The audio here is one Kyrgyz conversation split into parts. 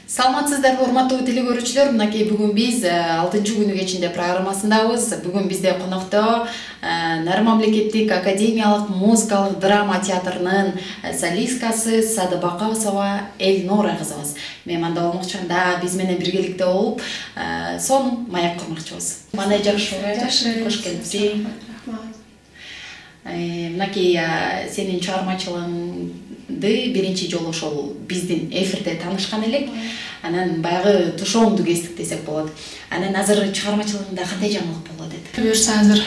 Саламатсыздарбы, урматтуу телекөрүүчүлөр. Мынакей бүгүн биз 6-күнү кечинде программасындабыз. Бүгүн бизде конокто Нары мамлекеттик академиялык музыкалык драма театрынын солисткасы Садыбакасова Эльнора кызыбыз. Мейманда болмокчумун да биз менен биргеликте болуп, сонун маек курмакчыбыз. Мандай жакшы, кош келипсиң. Рахмат. Мынакей сенин чыгармачылыгыңды биринчи жолу ошол биздин эфирде таанышкан элек. Анан баягы тушооңду кестик десек болот. Анан азыр чыгармачылыгыңда кандай жаңылык болот дейт? Буюрса азыр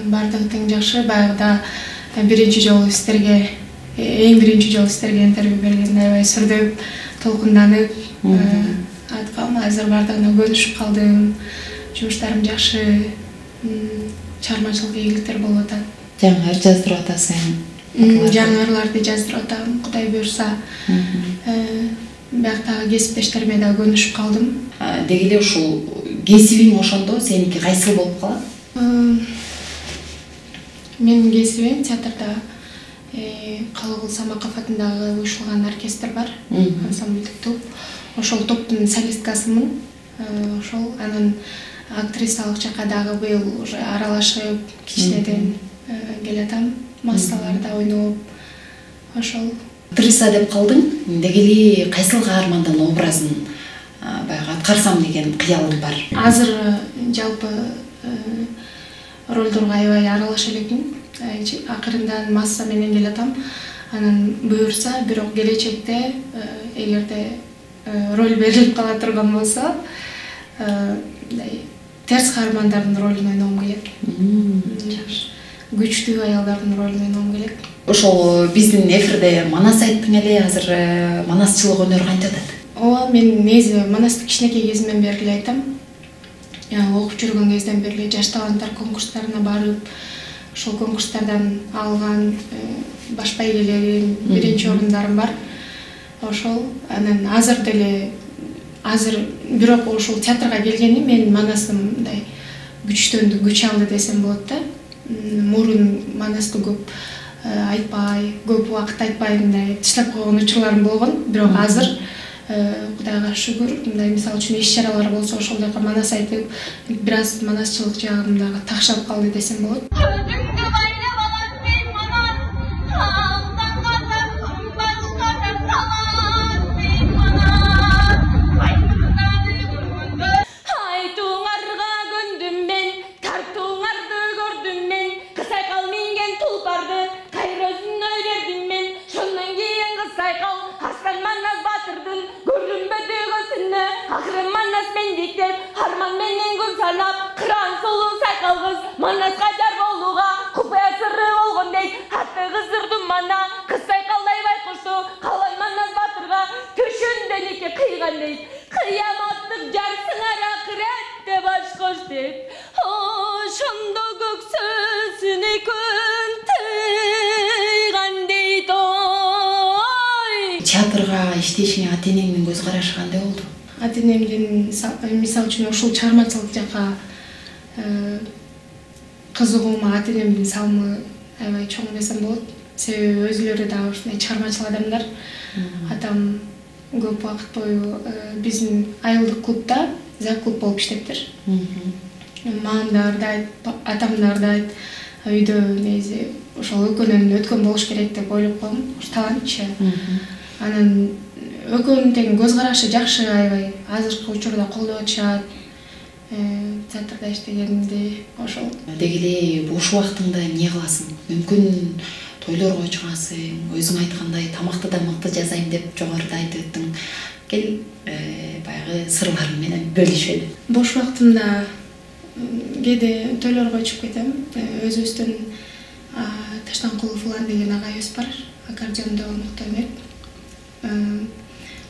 бардыгы тең жакшы. Баягыда биринчи жолу сиздерге, эң биринчи жолу сиздерге интервью бергенде аябай сүрдөп, толкунданып аткам. Азыр бардыгына көнүшүп калдым. Жумуштарым жакшы, чыгармачылык ийгиликтер болуп атат. Жаңыр жаздырып атасың. Жаңырларды жаздырып атам, Кудай буйрса. Бияктагы кесиптештериме да көнүшүп калдым. Деги эле ушул кесибиң ошондо сеники кайсыл болуп калат? Менин кесибим театрда Калыгул Самаков атындагы уюштурулган оркестр бар, ансамблдик топ. Ошол топтун солисткасымын. Ошол анан актрисалык жакка дагы быйыл уже аралашып, кичинеден келатам. Массаларда ойноп, ошол. Актриса деп калдың. Деги эле кайсыл каармандын образын баягы аткарсам деген кыялым бар. Азыр жалпы ролдорго аябай аралаша элекмин. Акырындан масса менен келатам. Анан буйрса, бирок келечекте эгерде роль берилип кала турган болсо, терс каармандардын ролун ойногум келет. Күчтүү аялдардын ролун ойногум келет. Ошол биздин эфирде Манас айттың эле, азыр манасчылык өнөр кантип атат? Ооба, мен негизи Манасты кичинекей кезимден бери эле айтам. Окуп жүргөн кезден бери эле жаш таланттар конкурстарына барып, ошол конкурстардан алган баш байгелерим, биринчи орундарым бар. Ошол анан азыр деле бирок ошол театрга келгеним мен Манасым мындай күчтөндү, күч алды десем болот да. Мурун Манасты көп айтпай, көп убакыт айтпай мындай таштап койгон учурларым болгон. Бирок азыр Кудайга шүгүр, мындай мисалы үчүн иш-чаралар болсо ошолдорго Манас айтып, бир аз манасчылык жагым дагы такшап калды десем болот. Манасқа жар болуға құпия сыры болған дейт. Атты қыздырдым мана, қыз сайқалдай байқұшты. Қалай Манас батырға түшінден еке қиған дейт. Қияматтық жарсыңар ақыретте баш қош дейт. Ошондо көксөзүнө күн тыйган дейт. Театрга иштешиңе ата-энеңдин көз карашы кандай болду? Ата-энемдин мисалы үчүн ушул чыгармачылык жакка кызыгуума ата-энемдин салымы аябай чоң десем болот. Себеби өзүлөрү да ушундай чыгармачыл адамдар. Атам көп убакыт бою биздин айылдык клубда зак-клуб болуп иштептир. Мамам да ырдайт, атам да ырдайт. Үйдө негизи ошол экөөнүн өткөн болуш керек деп ойлоп койдум. Ушу талантчы. Анан экөөнүн тең көз карашы жакшы, аябай азыркы учурда колдоп атышат. Театрда иштегенимди ошол. Деги эле бош убактыңда эмне кыласың? Мүмкүн тойлорго чыгасың, өзүң айткандай тамакты да мыкты жасайм деп жогоруда айтып өттүң. Кел, баягы сырларың менен бөлүшөлү. Бош убактымда кээде тойлорго чыгып кетем. Өзүбүздүн Таштанкулов Улан деген агайыбыз бар. Аккордеондо мыкты ойнойт.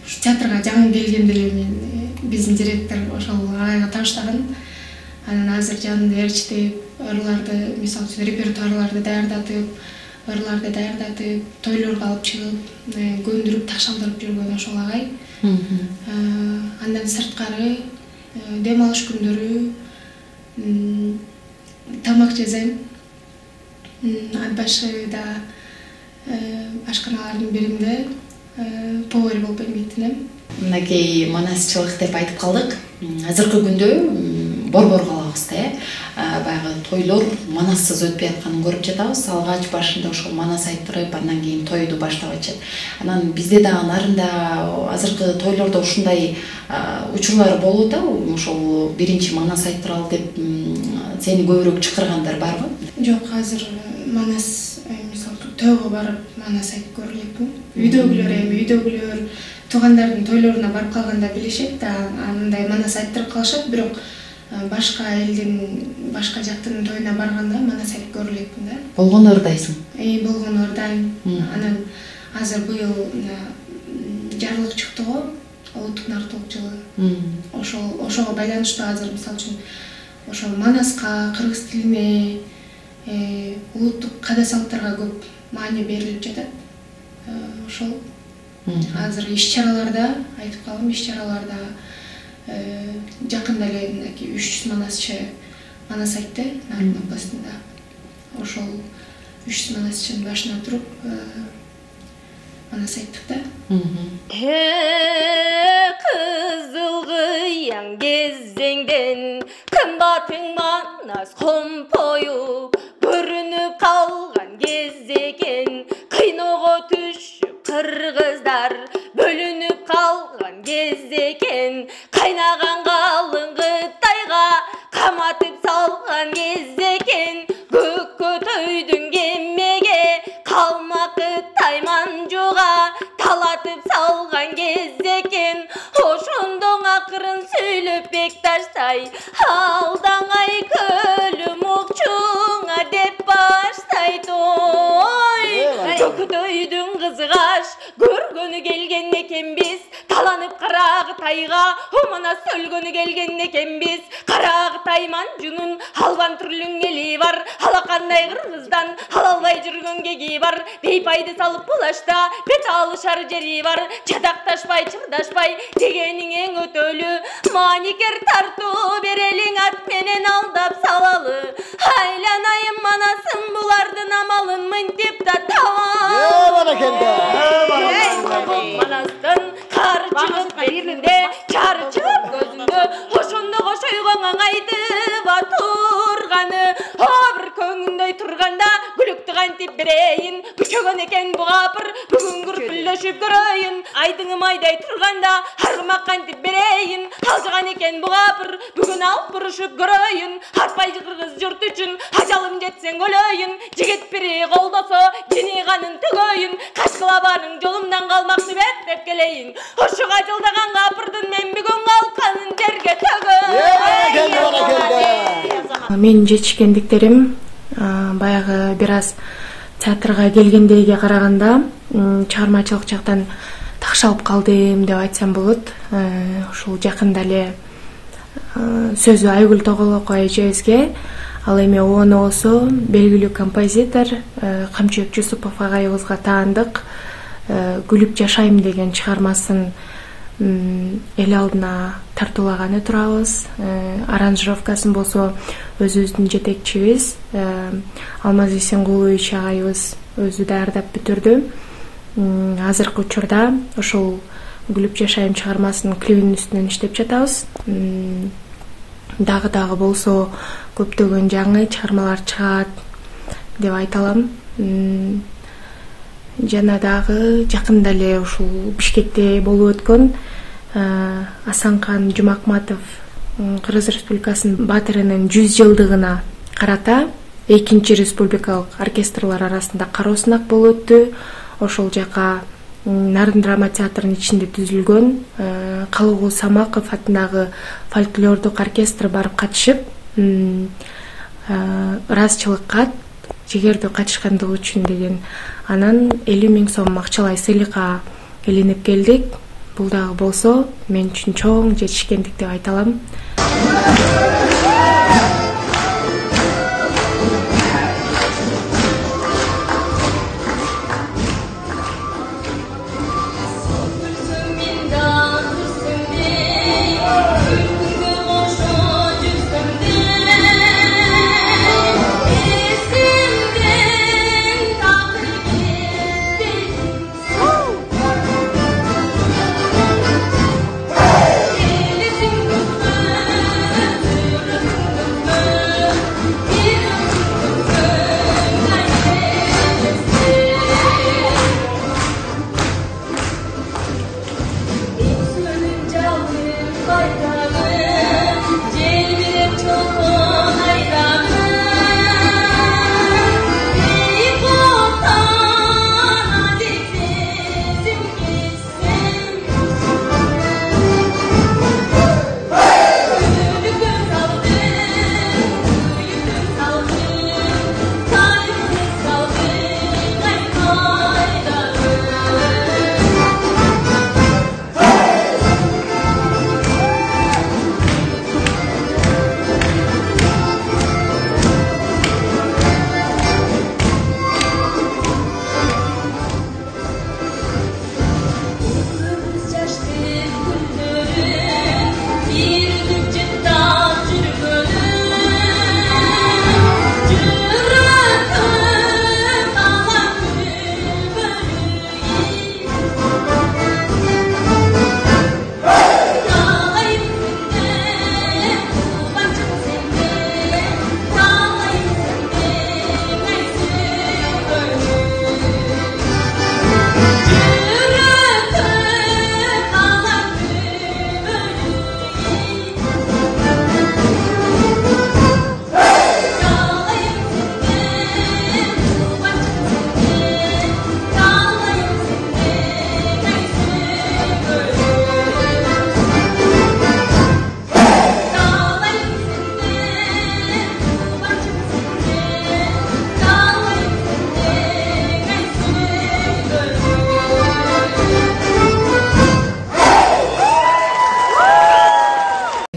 Ушу театрга жаңы келгенде эле мен биздин директор ошол агайга тааныштаган. Анан азыр жанында ээрчитип, ырларды, мисалы үчүн репертуарларды даярдатып, тойлорго алып чыгып, көндүрүп, такшалдырып жүргөн ошол агай. Андан сырткары дем алыш күндөрү тамак жасайм. Ат башыда ашканалардын биринде повар болуп эмгектенем. Мынакей манасчылык деп айтып калдык. Азыркы күндө борбор калабызда баягы тойлор манассыз өтпөй атканын көрүп жатабыз. Алгач башында ошол манас айттырып, андан кийин тойду баштап атышат. Анан бизде дагы нарында азыркы тойлордо ушундай учурлар болуп атабы? Ошол биринчи манас айттыралы деп сени көбүрөөк чакыргандар барбы? Жок, азыр манас мисалы тойго барып манас айтып көрө элекмин. Үйдөгүлөр туугандардын тойлоруна барып калганда билишет да, андай манас айттырып калышат, бирок башка элдин, башка жактын тоюна барганда манас айтып көрө элекмин да. Болгону ырдайсың? Болгону ырдайм. Анан азыр быйыл жарлык чыкты го, улуттук нартылык жылы. Ошого байланыштуу азыр мисалы үчүн ошол манаска, кыргыз тилине, улуттук каада салттарга көп маани берилип жатат. Ошол азыр иш-чараларда айтып калам, иш-чараларда жакында эле мынакей 300 манасчы манас айтты Нарын областында. Ошол 300 манасчынын башына туруп манас айттык да. Кызыл кыяң кезеңден кымбатың манас компоюп көрүнүп калган кез экен, кыйноого түшүп кыргыздар бөлүнүп калган кез экен, кайнаган калың Кытайга каматып салган кез экен, көккө төйдүң кемеге калма Кытай манжуга талатып салган кез экен, ошондон акырын сүйлөп бекташтай алдаңай көлүм укчуңа деп баштайт. Ой, көкөтөйдүн кызыгаш көргөнү келген экенбиз, таланып Кара Кытайга омана сөлгөнү келген экенбиз. Кара Кытай манжунун албан түрлүң эли бар, алакандай кыргыздан ала албай жүргөн кеги бар, бейпайды салып булашта бет алышар жери бар, чадакташпай чырдашпай дегениң эң өтөлү, маникер тартуу берелиң ат менен алдап салалы, айланайым манасым булардын амалын мынтип да манастын кары чыгып бетинде, чары чыгып көзүндө, ошондо кошойгоң айтып турганы, бир көңүндөй турганда күлүктү кантип берейин, күчөгөн экен бугапыр, бүгүн күрпүлдөшүп көрөйүн, айдыңым айдай турганда аргымак кантип берейин, алжыган экен бугапыр, бүгүн алып бурушуп көрөйүн, артпай кыргыз журт үчүн ажалым жетсең өлөйүн, жигит бири колдосо кени канын төгөйүн, кашкылабаның жолумдан калмакты беттеп келейин, ошуга жылдаган капырдын мен бүгүн калканын жерге төгөйүн. Менин жетишкендиктерим баягы бир аз театрга келгендейге караганда чыгармачылык жактан такшалып калдым деп айтсам болот. Ушул жакында эле сөзү Айгүл Тоголокова эжебизге, ал эми ООНОсу белгилүү композитор Камчыбек Жусупов агайыбызга таандык Күлүп жашайм деген чыгармасын эл алдына тартуулаганы турабыз. Аранжировкасын болсо өзүбүздүн жетекчибиз Алмаз Эсенгулович агайыбыз өзү даярдап бүтүрдү. Азыркы учурда ошол Күлүп жашайм чыгармасынын клибинин үстүнөн иштеп жатабыз. Дагы болсо көптөгөн жаңы чыгармалар чыгат деп айта алам. Жана дагы жакында эле ушул Бишкекте болуп өткөн Асанкан Жумакматов Кыргыз Республикасынын баатырынын 100 жылдыгына карата 2-чи республикалык оркестрлар арасында кароо сынак болуп өттү. Ошол жака Нарын драма театрынын ичинде түзүлгөн Калыгул Самаков атындагы фольклордук оркестр барып катышып, ыраазычылыкка жигердүү катышкандыгы үчүн деген анан 50 000 сом акчалай сыйлыкка илинип келдик. Бул дагы болсо мен үчүн чоң жетишкендик деп айта алам.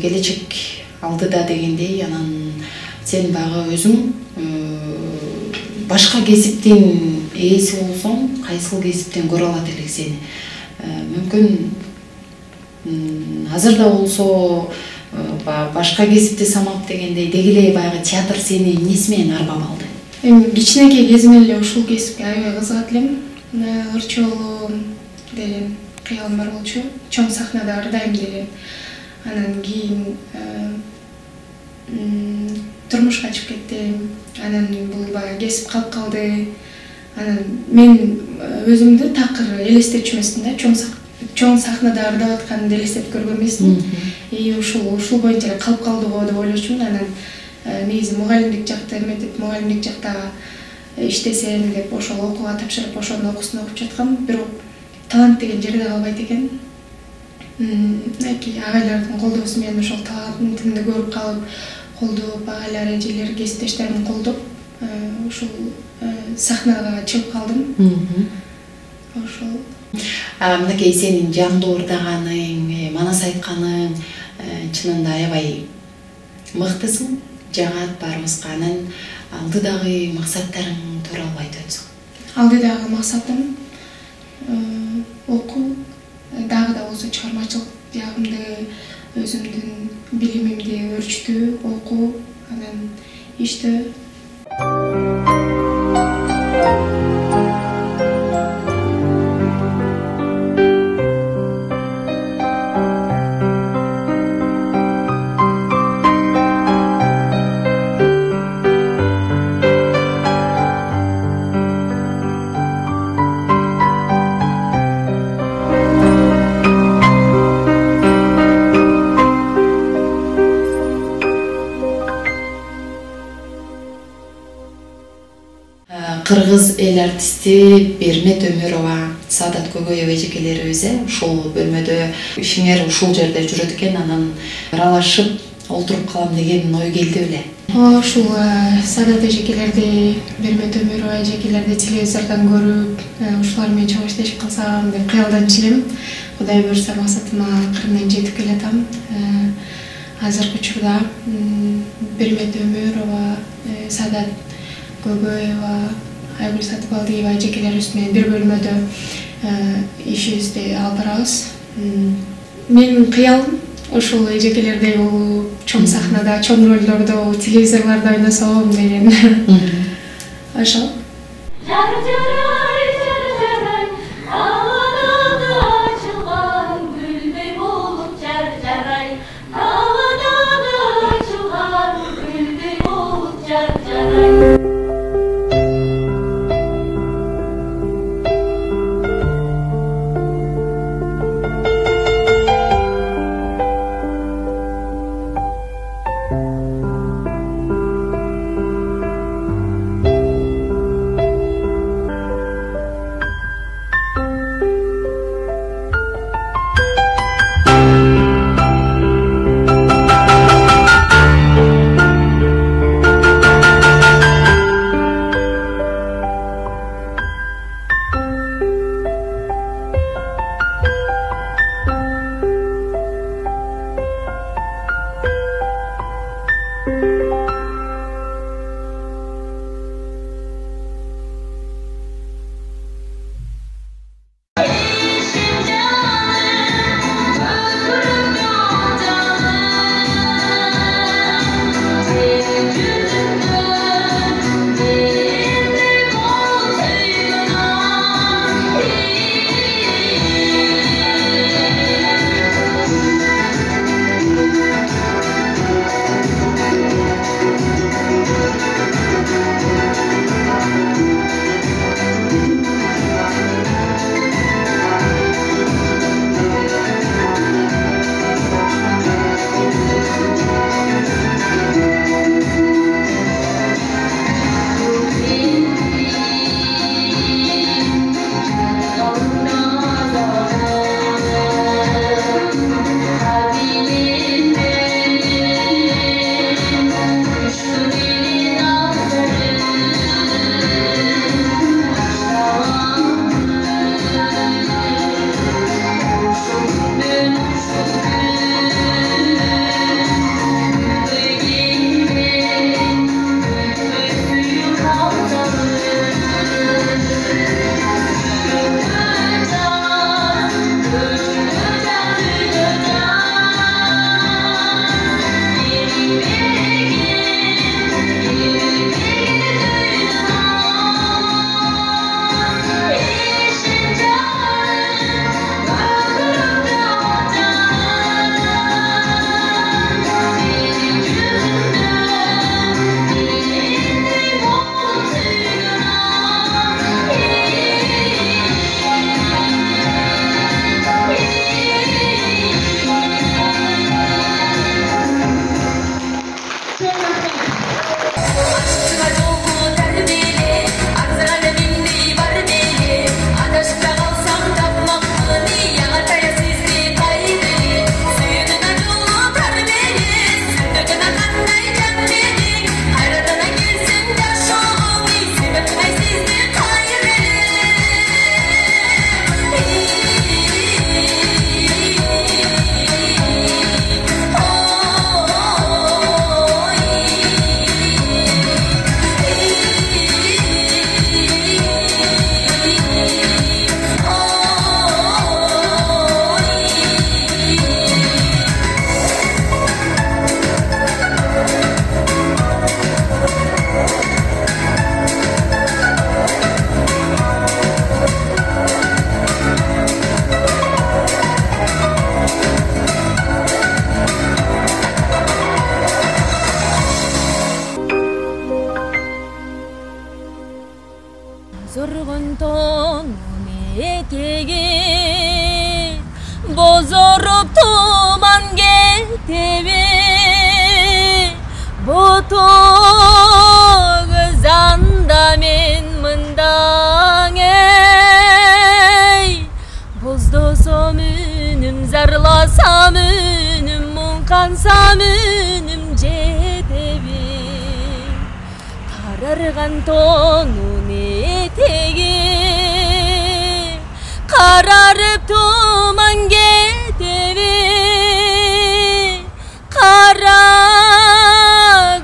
келечек алдыда дегендей, анан сен багы өзүң башка кесиптин ээси болсоң, кайсыл кесиптен көрө алат элек сени? Мүмкүн азыр да болсо башка кесипти самап дегендей, деги эле баягы театр сени эмнеси менен арбап алды? Эми кичинекей кезимден эле ушул кесипке аябай кызыгат элем. Ырчы болуу деген кыялым бар болчу. Чоң сахнада ырдайм деген. Анан кийин турмушка чыгып кеттим. Анан бул баягы кесип калып калды. Анан мен өзүмдү такыр элестетчү эмесмин да, чоң сахнада ырдап атканымды элестетип көргөн эмесмин. Ушул боюнча калып калды го деп ойлочумун. Анан негизи мугалимдик жакта эметип, мугалимдик жакта иштесем деп ошол окууга тапшырып, ошондо окуусун окуп жаткам. Бирок талант деген жерде калбайт экен. Агайлардын колдоосу менен ошол талантымды көрүп калып, колдоп, агайлар, эжелер, кесиптештерим колдоп, ушул сахнага чыгып калдым. Ошол. Мынакей сенин жандуу ырдаганың, манас айтканың чынында аябай мыктысың, жагат баарыбызга. Анан алдыдагы максаттарың тууралуу айтып өтсөң. Алдыдагы максатым окуу, дагы да болсо чыгармачылык жагымды, өзүмдүн билимимди өрчүтүү, окуу, анан иштөө. Кыргыз эл артисти Бермет Өмүрова, Саадат Көкөев эжекелерибиз ушул бөлмөдө ишиңер ушул жерде жүрөт экен, анан аралашып олтуруп калам деген ой келди беле? Ушул Саадат эжекелерди, Бермет Өмүрова эжекелерди телевизордон көрүп, ушулар менен чоң иштешип калсам деп кыялданчу элем. Кудай буйрса максатыма акырындан жетип келатам. Азыркы учурда Бермет Өмүрова, Саадат Көкөева, Айгүл Сатыбалдиева эжекелерибиз менен бир бөлмөдө ишибизди алып барабыз. Менин кыялым ушул эжекелердей болуп, чоң сахнада, чоң ролдордо, телевизорлордо ойносом деген. Ошол. кызгансам үнүм жетеби карарган тонун этеги карарып туман кетеби кара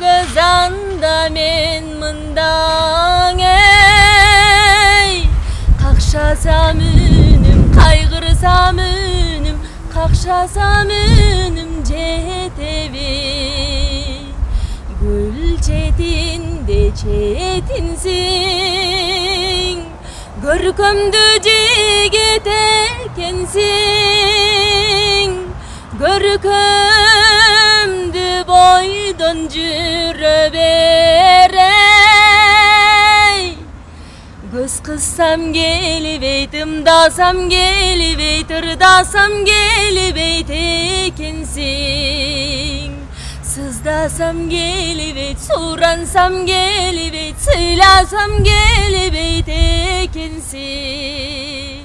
көз анда мен мындаң эй какшасам үнүм кайгырсам үнүм какшасам үнүм жетеби гүл четинде четинсиң көркөмдүү жигит экенсиң көркөмдүү бойдон жүрө бер эй көз кыссам келбейт ымдасам келбейт ырдасам келбейт экенсиң сыздасам келбейт сурансам келбейт сыйласам келбейт экенсиң.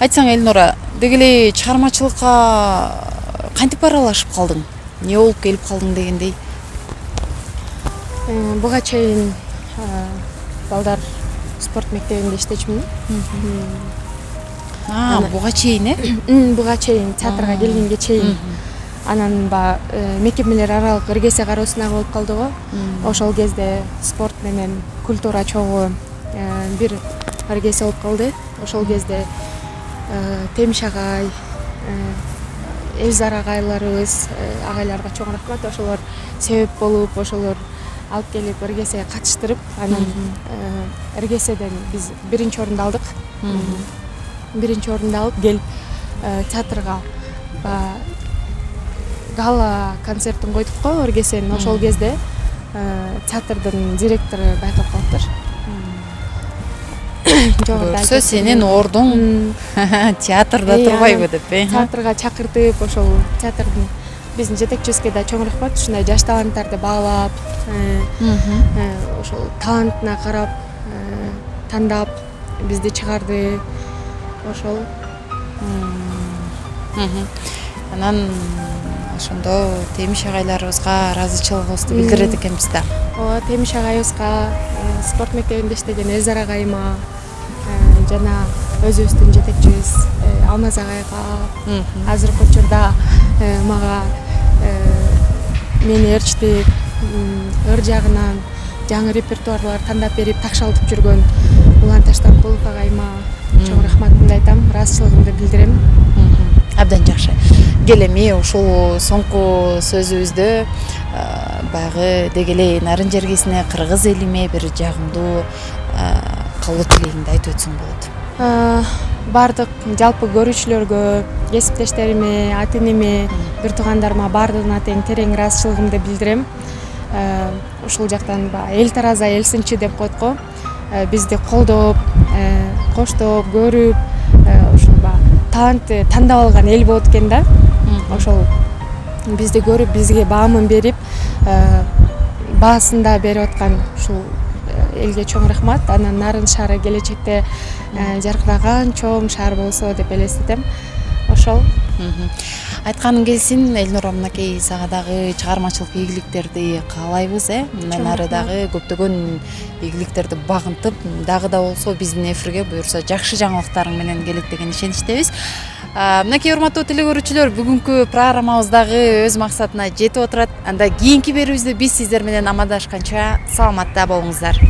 Айтсаң Элнура, деги эле чыгармачылыкка кантип аралашып калдың? Не болуп келип калдың дегендей? Буга чейин балдар спорт мектебинде иштечүмүн. Буга чейин Буга чейин театрга келгенге чейин. Анан мектепмелер аралык ыргесе кароосуна болуп калды го. Ошол кезде спорт менен культура чогуу бир ыргесе болуп калды. Ошол кезде Темиш агай, Элзара агайларыбыз, агайларга чоң рахмат. Ошолор себеп болуп, ошолор алып келип ыргесе катыштырып, анан ыргеседен биз биринчи орунду алдык. Биринчи орунду алып келип театрга гала концертин койдук го ыргесенин. Ошол кезде театрдын директору байкап калыптыр. Көрсө сенин ордуң театрда турбайбы деп. Театрга чакыртып, ошол театрдын биздин жетекчисине да чоң рахмат. Ушундай жаш таланттарды баалап, ошол талантына карап, тандап бизди чыгарды. Ошол. Анан ошондо Темиш агайларыбызга ыраазычылыгыбызды билдирет экенбиз да. Ооба, Темиш агайыбызга, спорт мектебинде иштеген Элзара агайыма, жана өзүбүздүн жетекчибиз Алмаз агайга, азыркы учурда мага мени ээрчитип, ыр жагынан жаңы репертуарлар тандап берип, такшалтып жүргөн Улан Таштаркулов агайыма чоң рахматымды айтам, ыраазычылыгымды билдирем. Абдан жакшы. Келеми ушул соңку сөзүбүздө баягы деги эле нарын жергесине кыргыз элиме бир жагымдуу калуу тилегиңди айтып өтсөң болот. Бардык жалпы көрүүчүлөргө, кесиптештериме, ата энеме, бир туугандарыма баардыгына тең терең ыраазычылыгымды билдирем. Ушул жактан эл тараза эл сынчы деп коет го. Бизди колдоп, коштоп, көрүп, ушул талантты тандап алган эл болот экен да. Ошол бизди көрүп, бизге баамын берип, баасын да берип аткан ушул элге чоң рахмат. Анан Нарын шаары келечекте жаркыраган чоң шаар болсо деп элестетем. Ошол. Айтканың келсин, Элнура, мынакей сага дагы чыгармачылык ийгиликтерди каалайбыз, мындан ары дагы көптөгөн ийгиликтерди багынтып, дагы да болсо биздин эфирге буюрса жакшы жаңылыктарың менен келет деген ишеничтебиз. Мынакей урматтуу телекөрүүчүлөр, бүгүнкү программабыз дагы өз максатына жетип отурат. Анда кийинки берүүбүздө биз сиздер менен амандашканча саламатта болуңуздар.